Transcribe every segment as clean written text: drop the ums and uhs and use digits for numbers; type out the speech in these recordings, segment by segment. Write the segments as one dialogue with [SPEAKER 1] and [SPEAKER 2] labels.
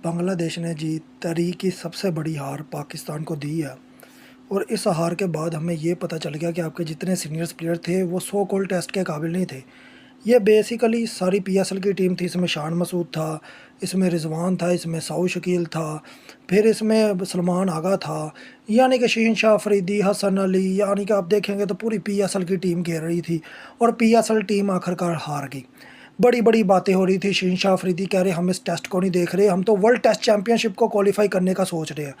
[SPEAKER 1] बांग्लादेश ने जीत तारीख की सबसे बड़ी हार पाकिस्तान को दी है। और इस हार के बाद हमें ये पता चल गया कि आपके जितने सीनियर्स प्लेयर थे वो सो कॉल्ड टेस्ट के काबिल नहीं थे। ये बेसिकली सारी पीएसएल की टीम थी। इसमें शान मसूद था, इसमें रिजवान था, इसमें साउ शकील था, फिर इसमें सलमान आगा था, यानी कि शहीन शाह अफरीदी, हसन अली, यानी कि आप देखेंगे तो पूरी पीएसएल की टीम घेर रही थी। और पीएसएल टीम आखिरकार हार गई। बड़ी बड़ी बातें हो रही थी। शहीन शाह अफरीदी कह रहे हम इस टेस्ट को नहीं देख रहे, हम तो वर्ल्ड टेस्ट चैंपियनशिप को क्वालिफाई करने का सोच रहे हैं।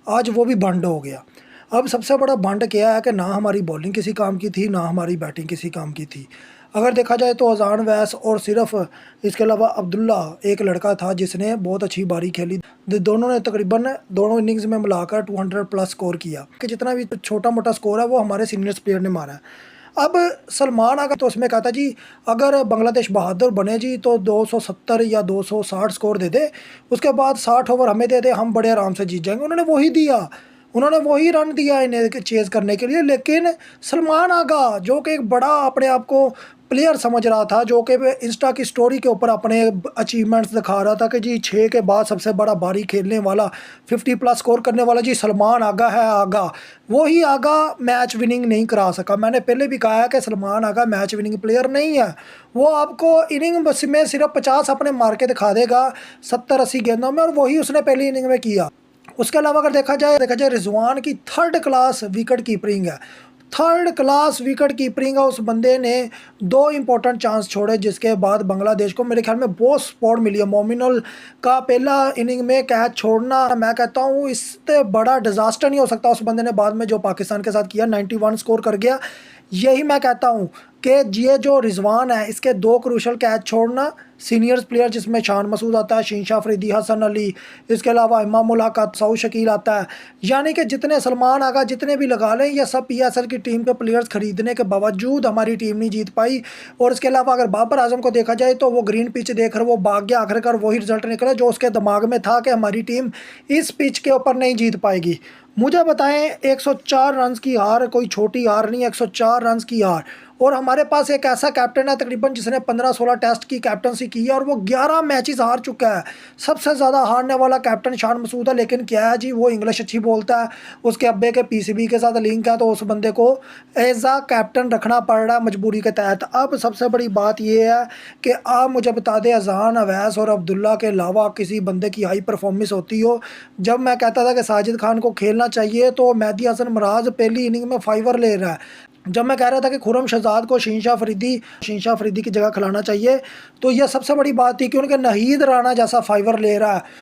[SPEAKER 1] आज वो भी बंड हो गया। अब सबसे बड़ा बंड क्या है कि ना हमारी बॉलिंग किसी काम की थी, ना हमारी बैटिंग किसी काम की थी। अगर देखा जाए तो अजान वैस और सिर्फ इसके अलावा अब्दुल्ला एक लड़का था जिसने बहुत अच्छी बारी खेली। दोनों ने तकरीबन दोनों इनिंग्स में मिलाकर 200 प्लस स्कोर किया कि जितना भी छोटा मोटा स्कोर है वो हमारे सीनियर्स प्लेयर ने मारा है। अब सलमान आगा तो उसमें कहता जी अगर बांग्लादेश बहादुर बने जी तो 270 या 260 स्कोर दे दे, उसके बाद 60 ओवर हमें दे दे, हम बड़े आराम से जीत जाएंगे। उन्होंने वही दिया, उन्होंने वही रन दिया इन्हें चेज़ करने के लिए। लेकिन सलमान आगा जो कि एक बड़ा अपने आप को प्लेयर समझ रहा था, जो कि इंस्टा की स्टोरी के ऊपर अपने अचीवमेंट्स दिखा रहा था कि जी 6 के बाद सबसे बड़ा बारी खेलने वाला 50 प्लस स्कोर करने वाला जी सलमान आगा है। आगा वही आगा मैच विनिंग नहीं करा सका। मैंने पहले भी कहा है कि सलमान आगा मैच विनिंग प्लेयर नहीं है। वो आपको इनिंग में सिर्फ 50 अपने मार के दिखा देगा 70-80 गेंदों में, और वही उसने पहली इनिंग में किया। उसके अलावा अगर देखा जाए रिजवान की थर्ड क्लास विकेट कीपरिंग है। थर्ड क्लास विकेट कीपरिंग है। उस बंदे ने 2 इंपॉर्टेंट चांस छोड़े जिसके बाद बांग्लादेश को मेरे ख्याल में बहुत सपोर्ट मिली है। मोमिनुल का पहला इनिंग में कैच छोड़ना, मैं कहता हूँ इससे बड़ा डिज़ास्टर नहीं हो सकता। उस बंदे ने बाद में जो पाकिस्तान के साथ किया 91 स्कोर कर गया। यही मैं कहता हूँ कि ये जो रिजवान है इसके 2 क्रूशल कैच छोड़ना, सीनियर्स प्लेयर जिसमें शान मसूद आता है, शहीन शाह अफरीदी, हसन अली, इसके अलावा इमाम उल हक, साउ शकील आता है, यानी कि जितने सलमान आगा जितने भी लगा लें ये सब पीएसएल की टीम के प्लेयर्स खरीदने के बावजूद हमारी टीम नहीं जीत पाई। और इसके अलावा अगर बाबर आजम को देखा जाए तो वो ग्रीन पिच देखकर वो भाग गया। आखिरकार वही रिजल्ट निकला जो उसके दिमाग में था कि हमारी टीम इस पिच के ऊपर नहीं जीत पाएगी। मुझे बताएं 104 रन की हार कोई छोटी हार नहीं, 104 रन की हार। और हमारे पास एक ऐसा कैप्टन है तकरीबन जिसने 15-16 टेस्ट की कैप्टनसी की है और वो 11 मैचेस हार चुका है। सबसे ज़्यादा हारने वाला कैप्टन शान मसूद है। लेकिन क्या है जी, वो इंग्लिश अच्छी बोलता है, उसके अब्बे के पीसीबी के साथ लिंक है, तो उस बंदे को एज आ कैप्टन रखना पड़ रहा है मजबूरी के तहत। अब सबसे बड़ी बात यह है कि आप मुझे बता दें अजान, अवैस और अब्दुल्ला के अलावा किसी बंदे की हाई परफॉर्मेंस होती हो। जब मैं कहता था कि साजिद खान को खेलना चाहिए तो मेहदी हसन मराज पहली इनिंग में 5 ले रहा है। जब मैं कह रहा था कि खुरम शहजाद को शहीन शाह अफरीदी की जगह खिलाना चाहिए, तो यह सबसे बड़ी बात थी कि उनके नहीद राना जैसा 5 ले रहा है।